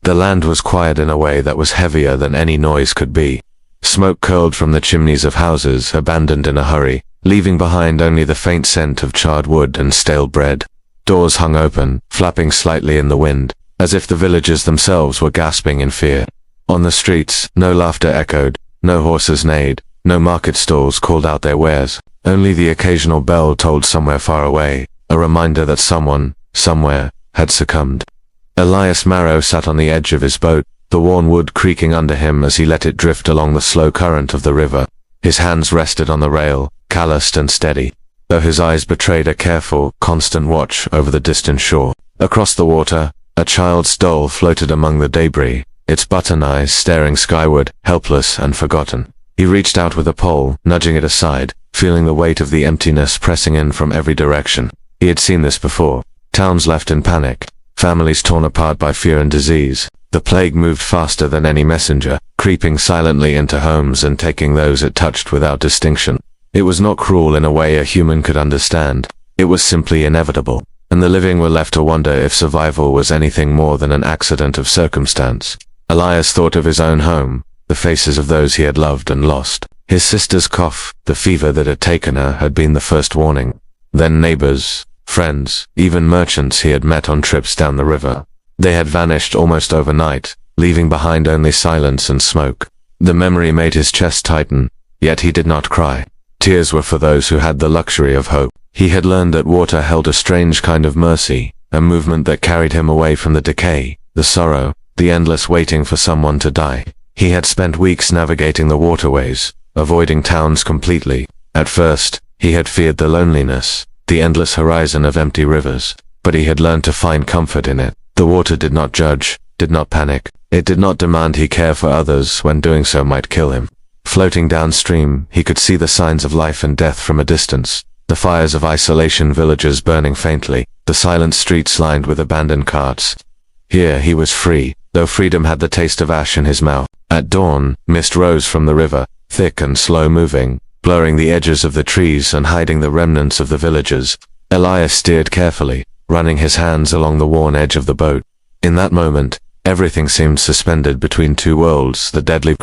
The land was quiet in a way that was heavier than any noise could be. Smoke curled from the chimneys of houses abandoned in a hurry, leaving behind only the faint scent of charred wood and stale bread. Doors hung open, flapping slightly in the wind, as if the villagers themselves were gasping in fear. On the streets, no laughter echoed, no horses neighed, no market stalls called out their wares. Only the occasional bell tolled somewhere far away, a reminder that someone, somewhere, had succumbed. Elias Marrow sat on the edge of his boat, the worn wood creaking under him as he let it drift along the slow current of the river. His hands rested on the rail, calloused and steady, though his eyes betrayed a careful, constant watch over the distant shore. Across the water, a child's doll floated among the debris, its button eyes staring skyward, helpless and forgotten. He reached out with a pole, nudging it aside, feeling the weight of the emptiness pressing in from every direction. He had seen this before. Towns left in panic, families torn apart by fear and disease. The plague moved faster than any messenger, creeping silently into homes and taking those it touched without distinction. It was not cruel in a way a human could understand. It was simply inevitable, and the living were left to wonder if survival was anything more than an accident of circumstance. Elias thought of his own home, the faces of those he had loved and lost. His sister's cough, the fever that had taken her, had been the first warning. Then neighbors, friends, even merchants he had met on trips down the river. They had vanished almost overnight, leaving behind only silence and smoke. The memory made his chest tighten, yet he did not cry. Tears were for those who had the luxury of hope. He had learned that water held a strange kind of mercy, a movement that carried him away from the decay, the sorrow, the endless waiting for someone to die. He had spent weeks navigating the waterways, avoiding towns completely. At first, he had feared the loneliness, the endless horizon of empty rivers, but he had learned to find comfort in it. The water did not judge, did not panic. It did not demand he care for others when doing so might kill him. Floating downstream, he could see the signs of life and death from a distance. The fires of isolation villages burning faintly, the silent streets lined with abandoned carts. Here he was free, though freedom had the taste of ash in his mouth. At dawn, mist rose from the river, thick and slow-moving, blurring the edges of the trees and hiding the remnants of the villages. Elias steered carefully, running his hands along the worn edge of the boat. In that moment, everything seemed suspended between two worlds, the deadly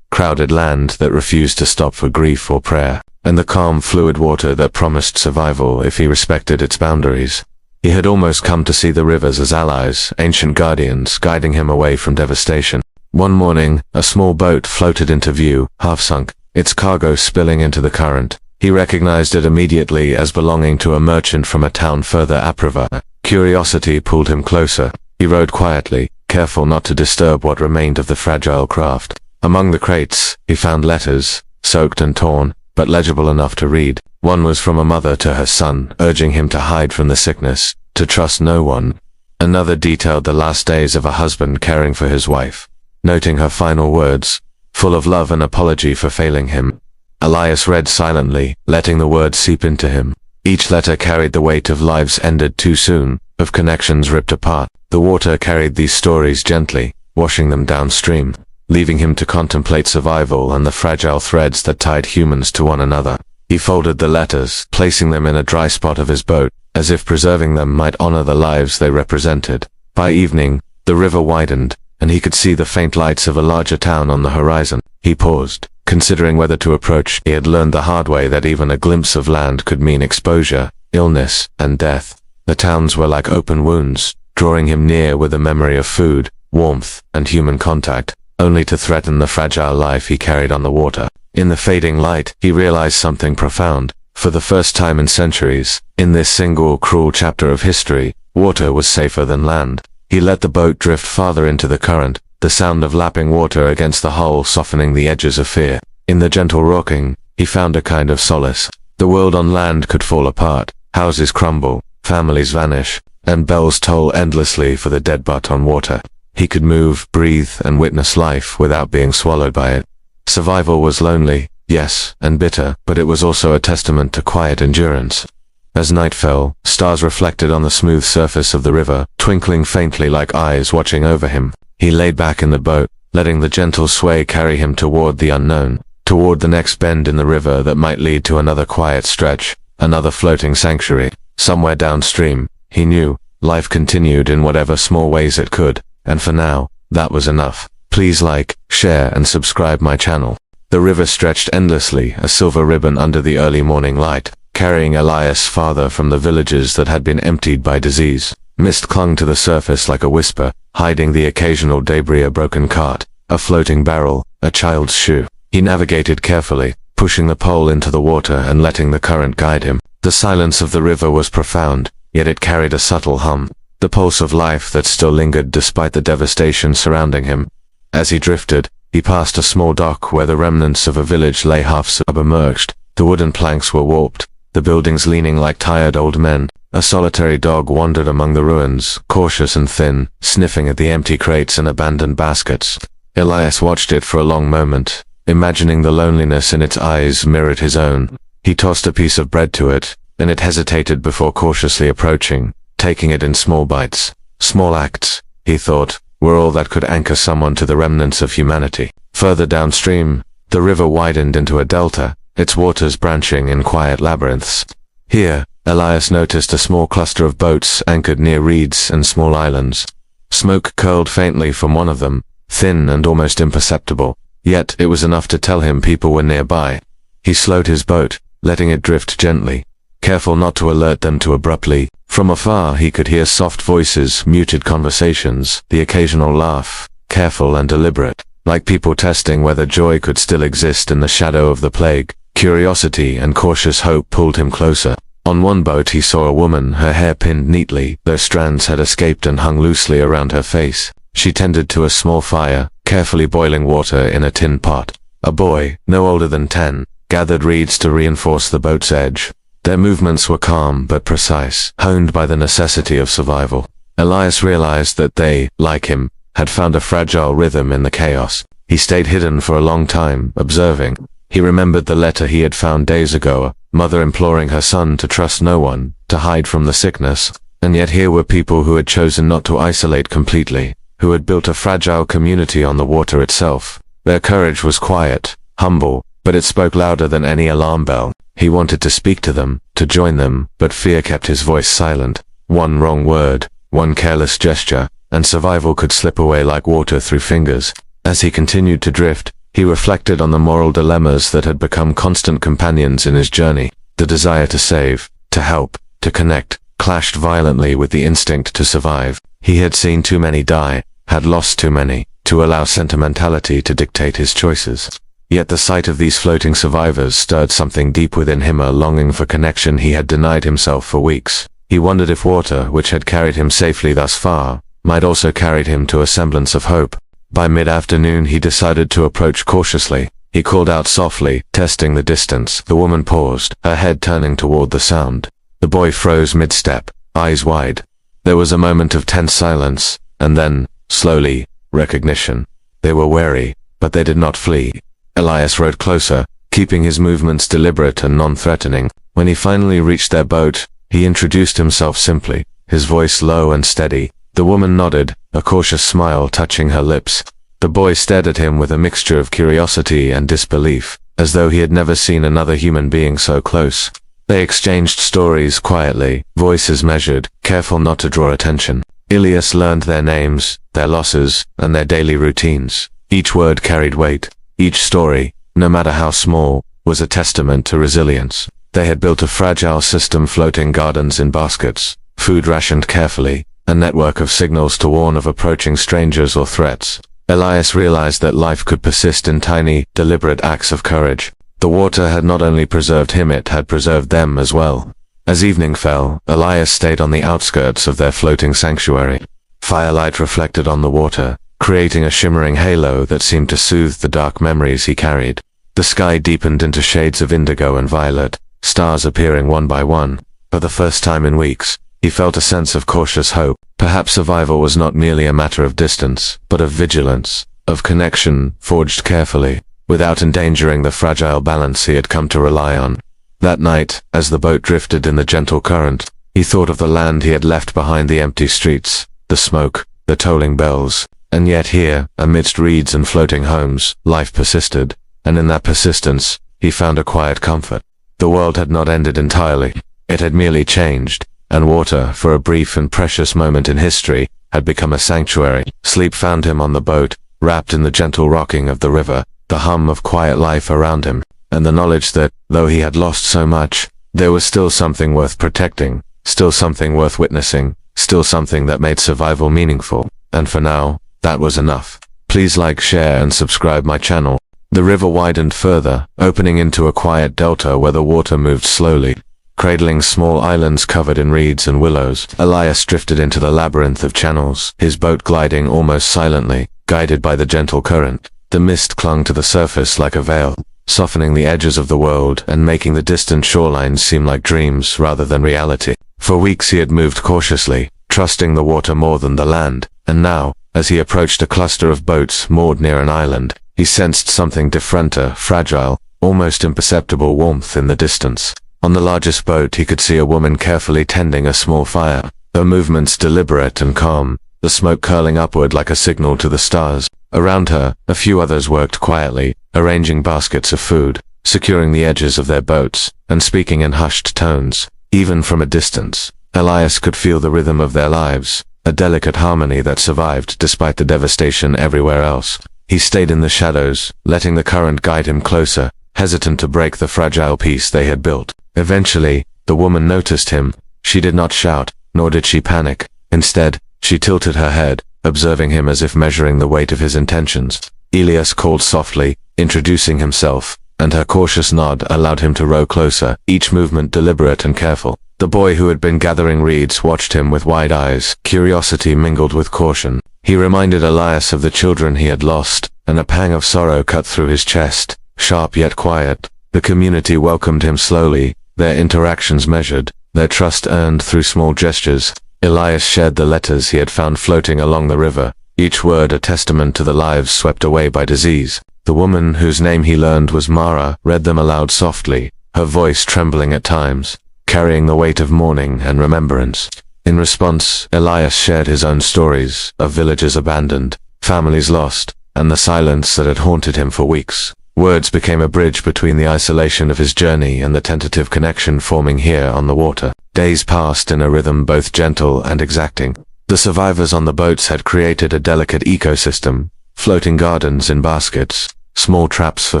crowded land that refused to stop for grief or prayer, and the calm, fluid water that promised survival if he respected its boundaries. He had almost come to see the rivers as allies, ancient guardians, guiding him away from devastation. One morning, a small boat floated into view, half-sunk, its cargo spilling into the current. He recognized it immediately as belonging to a merchant from a town further upriver. Curiosity pulled him closer. He rowed quietly, careful not to disturb what remained of the fragile craft. Among the crates, he found letters, soaked and torn, but legible enough to read. One was from a mother to her son, urging him to hide from the sickness, to trust no one. Another detailed the last days of a husband caring for his wife, noting her final words, full of love and apology for failing him. Elias read silently, letting the words seep into him. Each letter carried the weight of lives ended too soon, of connections ripped apart. The water carried these stories gently, washing them downstream, leaving him to contemplate survival and the fragile threads that tied humans to one another. He folded the letters, placing them in a dry spot of his boat, as if preserving them might honor the lives they represented. By evening, the river widened, and he could see the faint lights of a larger town on the horizon. He paused, considering whether to approach. He had learned the hard way that even a glimpse of land could mean exposure, illness, and death. The towns were like open wounds, drawing him near with a memory of food, warmth, and human contact, only to threaten the fragile life he carried on the water. In the fading light, he realized something profound. For the first time in centuries, in this single cruel chapter of history, water was safer than land. He let the boat drift farther into the current, the sound of lapping water against the hull softening the edges of fear. In the gentle rocking, he found a kind of solace. The world on land could fall apart, houses crumble, families vanish, and bells toll endlessly for the dead butt on water. He could move, breathe, and witness life without being swallowed by it. Survival was lonely, yes, and bitter, but it was also a testament to quiet endurance. As night fell, stars reflected on the smooth surface of the river, twinkling faintly like eyes watching over him. He laid back in the boat, letting the gentle sway carry him toward the unknown, toward the next bend in the river that might lead to another quiet stretch, another floating sanctuary. Somewhere downstream, he knew, life continued in whatever small ways it could, and for now, That was enough. Please like, share and subscribe my channel. The river stretched endlessly, a silver ribbon under the early morning light, carrying Elias farther from the villages that had been emptied by disease. Mist clung to the surface like a whisper, hiding the occasional debris: a broken cart, a floating barrel, a child's shoe. He navigated carefully, pushing the pole into the water and letting the current guide him. The silence of the river was profound, yet it carried a subtle hum, the pulse of life that still lingered despite the devastation surrounding him. As he drifted, he passed a small dock where the remnants of a village lay half submerged. The wooden planks were warped, the buildings leaning like tired old men. A solitary dog wandered among the ruins, cautious and thin, sniffing at the empty crates and abandoned baskets. Elias watched it for a long moment, imagining the loneliness in its eyes mirrored his own. He tossed a piece of bread to it, and it hesitated before cautiously approaching, taking it in small bites. Small acts, he thought, were all that could anchor someone to the remnants of humanity. Further downstream, the river widened into a delta, its waters branching in quiet labyrinths. Here, Elias noticed a small cluster of boats anchored near reeds and small islands. Smoke curled faintly from one of them, thin and almost imperceptible, yet it was enough to tell him people were nearby. He slowed his boat, letting it drift gently, careful not to alert them too abruptly. From afar he could hear soft voices, muted conversations, the occasional laugh, careful and deliberate, like people testing whether joy could still exist in the shadow of the plague. Curiosity and cautious hope pulled him closer. On one boat he saw a woman, her hair pinned neatly, though strands had escaped and hung loosely around her face. She tended to a small fire, carefully boiling water in a tin pot. A boy, no older than 10, gathered reeds to reinforce the boat's edge. Their movements were calm but precise, honed by the necessity of survival. Elias realized that they, like him, had found a fragile rhythm in the chaos. He stayed hidden for a long time, observing. He remembered the letter he had found days ago, a mother imploring her son to trust no one, to hide from the sickness. And yet here were people who had chosen not to isolate completely, who had built a fragile community on the water itself. Their courage was quiet, humble, but it spoke louder than any alarm bell. He wanted to speak to them, to join them, but fear kept his voice silent. One wrong word, one careless gesture, and survival could slip away like water through fingers. As he continued to drift, he reflected on the moral dilemmas that had become constant companions in his journey. The desire to save, to help, to connect, clashed violently with the instinct to survive. He had seen too many die, had lost too many, to allow sentimentality to dictate his choices. Yet the sight of these floating survivors stirred something deep within him, a longing for connection he had denied himself for weeks. He wondered if water, which had carried him safely thus far, might also carry him to a semblance of hope. By mid-afternoon he decided to approach cautiously. He called out softly, testing the distance. The woman paused, her head turning toward the sound. The boy froze mid-step, eyes wide. There was a moment of tense silence, and then, slowly, recognition. They were wary, but they did not flee. Elias rode closer, keeping his movements deliberate and non-threatening. When he finally reached their boat, he introduced himself simply, his voice low and steady. The woman nodded, a cautious smile touching her lips. The boy stared at him with a mixture of curiosity and disbelief, as though he had never seen another human being so close. They exchanged stories quietly, voices measured, careful not to draw attention. Elias learned their names, their losses, and their daily routines. Each word carried weight. Each story, no matter how small, was a testament to resilience. They had built a fragile system, floating gardens in baskets, food rationed carefully, a network of signals to warn of approaching strangers or threats. Elias realized that life could persist in tiny, deliberate acts of courage. The water had not only preserved him, it had preserved them as well. As evening fell, Elias stayed on the outskirts of their floating sanctuary. Firelight reflected on the water, creating a shimmering halo that seemed to soothe the dark memories he carried. The sky deepened into shades of indigo and violet, stars appearing one by one. For the first time in weeks, he felt a sense of cautious hope. Perhaps survival was not merely a matter of distance, but of vigilance, of connection forged carefully, without endangering the fragile balance he had come to rely on. That night, as the boat drifted in the gentle current, he thought of the land he had left behind, the empty streets, the smoke, the tolling bells. And yet here, amidst reeds and floating homes, life persisted, and in that persistence, he found a quiet comfort. The world had not ended entirely. It had merely changed, and water, for a brief and precious moment in history, had become a sanctuary. Sleep found him on the boat, wrapped in the gentle rocking of the river, the hum of quiet life around him, and the knowledge that, though he had lost so much, there was still something worth protecting, still something worth witnessing, still something that made survival meaningful. And for now, that was enough. Please like, share, and subscribe my channel. The river widened further, opening into a quiet delta where the water moved slowly, cradling small islands covered in reeds and willows. Elias drifted into the labyrinth of channels, his boat gliding almost silently, guided by the gentle current. The mist clung to the surface like a veil, softening the edges of the world and making the distant shorelines seem like dreams rather than reality. For weeks he had moved cautiously, trusting the water more than the land, and now, as he approached a cluster of boats moored near an island, he sensed something different, a fragile, almost imperceptible warmth in the distance. On the largest boat he could see a woman carefully tending a small fire, her movements deliberate and calm, the smoke curling upward like a signal to the stars. Around her, a few others worked quietly, arranging baskets of food, securing the edges of their boats, and speaking in hushed tones. Even from a distance, Elias could feel the rhythm of their lives, a delicate harmony that survived despite the devastation everywhere else. He stayed in the shadows, letting the current guide him closer, hesitant to break the fragile peace they had built. Eventually, the woman noticed him. She did not shout, nor did she panic. Instead, she tilted her head, observing him as if measuring the weight of his intentions. Elias called softly, introducing himself, and her cautious nod allowed him to row closer, each movement deliberate and careful. The boy who had been gathering reeds watched him with wide eyes, curiosity mingled with caution. He reminded Elias of the children he had lost, and a pang of sorrow cut through his chest, sharp yet quiet. The community welcomed him slowly, their interactions measured, their trust earned through small gestures. Elias shared the letters he had found floating along the river, each word a testament to the lives swept away by disease. The woman, whose name he learned was Mara, read them aloud softly, her voice trembling at times, carrying the weight of mourning and remembrance. In response, Elias shared his own stories of villages abandoned, families lost, and the silence that had haunted him for weeks. Words became a bridge between the isolation of his journey and the tentative connection forming here on the water. Days passed in a rhythm both gentle and exacting. The survivors on the boats had created a delicate ecosystem, floating gardens in baskets, small traps for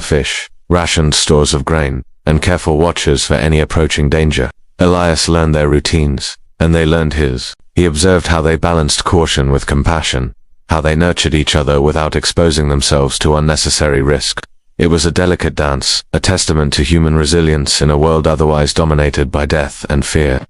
fish, rationed stores of grain, and careful watchers for any approaching danger. Elias learned their routines, and they learned his. He observed how they balanced caution with compassion, how they nurtured each other without exposing themselves to unnecessary risk. It was a delicate dance, a testament to human resilience in a world otherwise dominated by death and fear.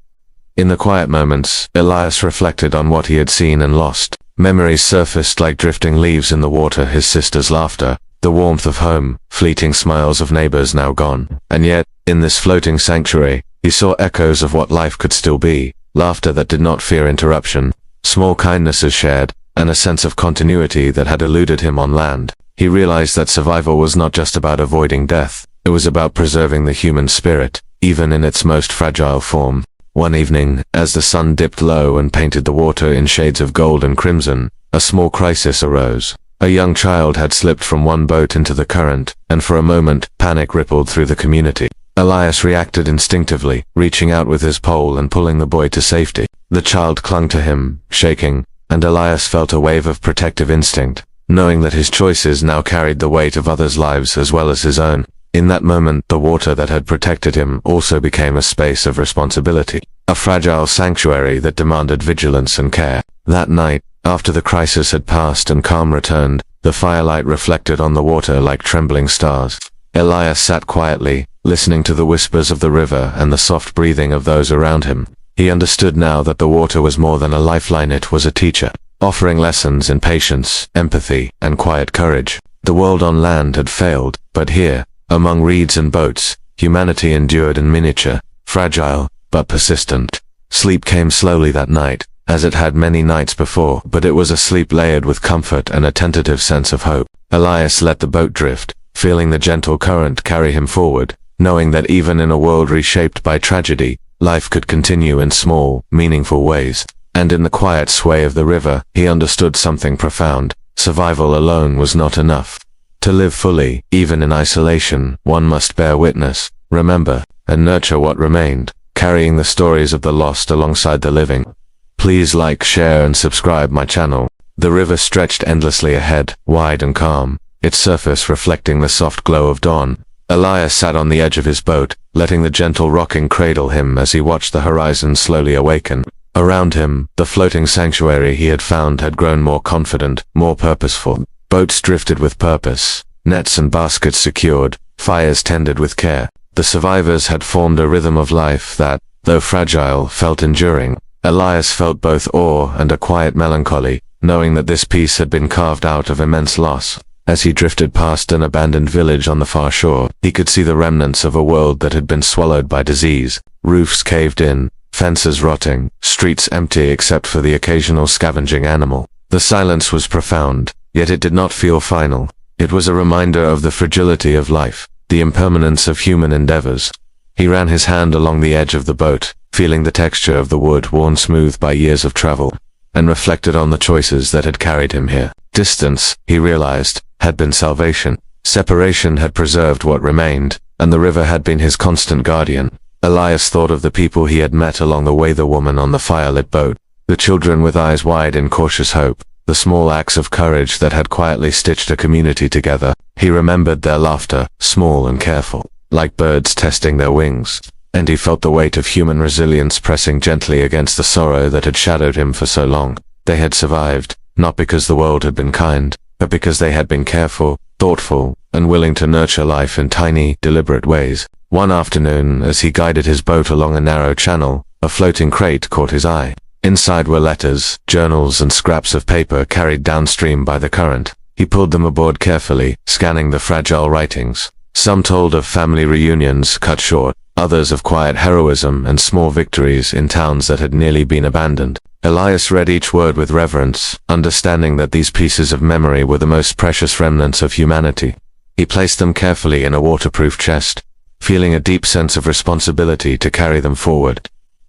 In the quiet moments, Elias reflected on what he had seen and lost. Memories surfaced like drifting leaves in the water, his sister's laughter, the warmth of home, fleeting smiles of neighbors now gone. And yet, in this floating sanctuary, he saw echoes of what life could still be, laughter that did not fear interruption, small kindnesses shared, and a sense of continuity that had eluded him on land. He realized that survival was not just about avoiding death, it was about preserving the human spirit, even in its most fragile form. One evening, as the sun dipped low and painted the water in shades of gold and crimson, a small crisis arose. A young child had slipped from one boat into the current, and for a moment, panic rippled through the community. Elias reacted instinctively, reaching out with his pole and pulling the boy to safety. The child clung to him, shaking, and Elias felt a wave of protective instinct, knowing that his choices now carried the weight of others' lives as well as his own. In that moment, the water that had protected him also became a space of responsibility, a fragile sanctuary that demanded vigilance and care. That night, after the crisis had passed and calm returned, the firelight reflected on the water like trembling stars. Elias sat quietly, listening to the whispers of the river and the soft breathing of those around him. He understood now that the water was more than a lifeline, it was a teacher, offering lessons in patience, empathy, and quiet courage. The world on land had failed, but here, among reeds and boats, humanity endured in miniature, fragile, but persistent. Sleep came slowly that night, as it had many nights before, but it was a sleep layered with comfort and a tentative sense of hope. Elias let the boat drift, feeling the gentle current carry him forward, knowing that even in a world reshaped by tragedy, life could continue in small, meaningful ways. And in the quiet sway of the river, he understood something profound. Survival alone was not enough. To live fully, even in isolation, one must bear witness, remember, and nurture what remained, carrying the stories of the lost alongside the living. Please like, share, and subscribe my channel. The river stretched endlessly ahead, wide and calm, its surface reflecting the soft glow of dawn. Elias sat on the edge of his boat, letting the gentle rocking cradle him as he watched the horizon slowly awaken. Around him, the floating sanctuary he had found had grown more confident, more purposeful. Boats drifted with purpose, nets and baskets secured, fires tended with care. The survivors had formed a rhythm of life that, though fragile, felt enduring. Elias felt both awe and a quiet melancholy, knowing that this piece had been carved out of immense loss. As he drifted past an abandoned village on the far shore, he could see the remnants of a world that had been swallowed by disease. Roofs caved in, fences rotting, streets empty except for the occasional scavenging animal. The silence was profound, yet it did not feel final. It was a reminder of the fragility of life, the impermanence of human endeavors. He ran his hand along the edge of the boat, feeling the texture of the wood worn smooth by years of travel, and reflected on the choices that had carried him here. Distance, he realized, had been salvation. Separation had preserved what remained, and the river had been his constant guardian. Elias thought of the people he had met along the way, the woman on the firelit boat, the children with eyes wide in cautious hope, the small acts of courage that had quietly stitched a community together. He remembered their laughter, small and careful, like birds testing their wings, and he felt the weight of human resilience pressing gently against the sorrow that had shadowed him for so long. They had survived, not because the world had been kind, but because they had been careful, thoughtful, and willing to nurture life in tiny, deliberate ways. One afternoon, as he guided his boat along a narrow channel, a floating crate caught his eye. Inside were letters, journals, and scraps of paper carried downstream by the current. He pulled them aboard carefully, scanning the fragile writings. Some told of family reunions cut short, others of quiet heroism and small victories in towns that had nearly been abandoned. Elias read each word with reverence, understanding that these pieces of memory were the most precious remnants of humanity. He placed them carefully in a waterproof chest, feeling a deep sense of responsibility to carry them forward.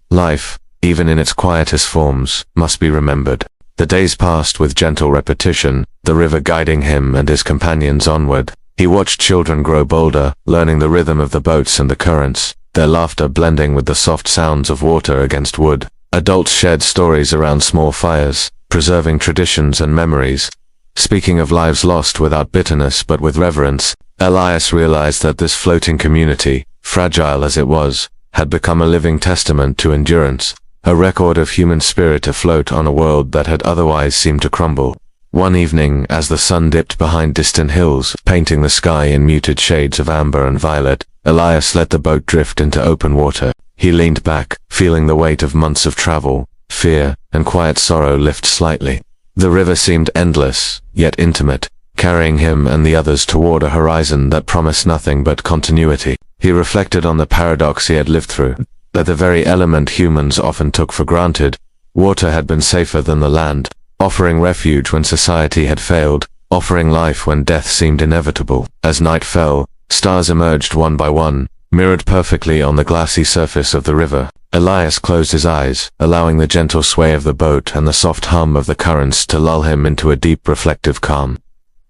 Life, even in its quietest forms, must be remembered. The days passed with gentle repetition, the river guiding him and his companions onward. He watched children grow bolder, learning the rhythm of the boats and the currents, their laughter blending with the soft sounds of water against wood. Adults shared stories around small fires, preserving traditions and memories. Speaking of lives lost without bitterness but with reverence, Elias realized that this floating community, fragile as it was, had become a living testament to endurance, a record of human spirit afloat on a world that had otherwise seemed to crumble. One evening, as the sun dipped behind distant hills, painting the sky in muted shades of amber and violet, Elias let the boat drift into open water. He leaned back, feeling the weight of months of travel, fear, and quiet sorrow lift slightly. The river seemed endless, yet intimate, carrying him and the others toward a horizon that promised nothing but continuity. He reflected on the paradox he had lived through, that the very element humans often took for granted, water had been safer than the land, offering refuge when society had failed, offering life when death seemed inevitable. As night fell, stars emerged one by one, mirrored perfectly on the glassy surface of the river. Elias closed his eyes, allowing the gentle sway of the boat and the soft hum of the currents to lull him into a deep reflective calm.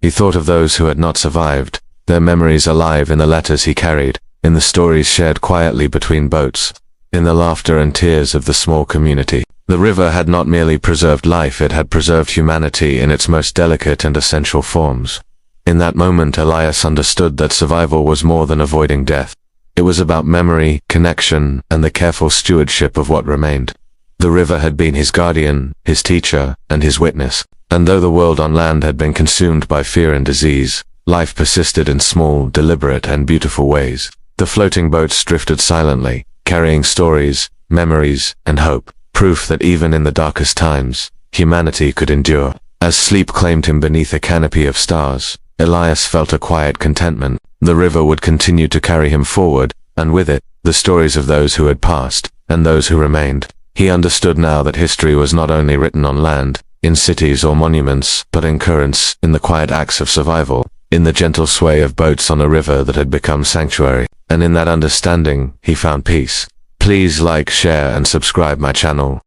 He thought of those who had not survived, their memories alive in the letters he carried, in the stories shared quietly between boats, in the laughter and tears of the small community. The river had not merely preserved life, it had preserved humanity in its most delicate and essential forms. In that moment, Elias understood that survival was more than avoiding death. It was about memory, connection, and the careful stewardship of what remained. The river had been his guardian, his teacher, and his witness. And though the world on land had been consumed by fear and disease, life persisted in small, deliberate, and beautiful ways. The floating boats drifted silently, carrying stories, memories, and hope, proof that even in the darkest times, humanity could endure. As sleep claimed him beneath a canopy of stars, Elias felt a quiet contentment. The river would continue to carry him forward, and with it, the stories of those who had passed, and those who remained. He understood now that history was not only written on land, in cities or monuments, but in currents, in the quiet acts of survival, in the gentle sway of boats on a river that had become sanctuary. And in that understanding, he found peace. Please like, share, and subscribe my channel.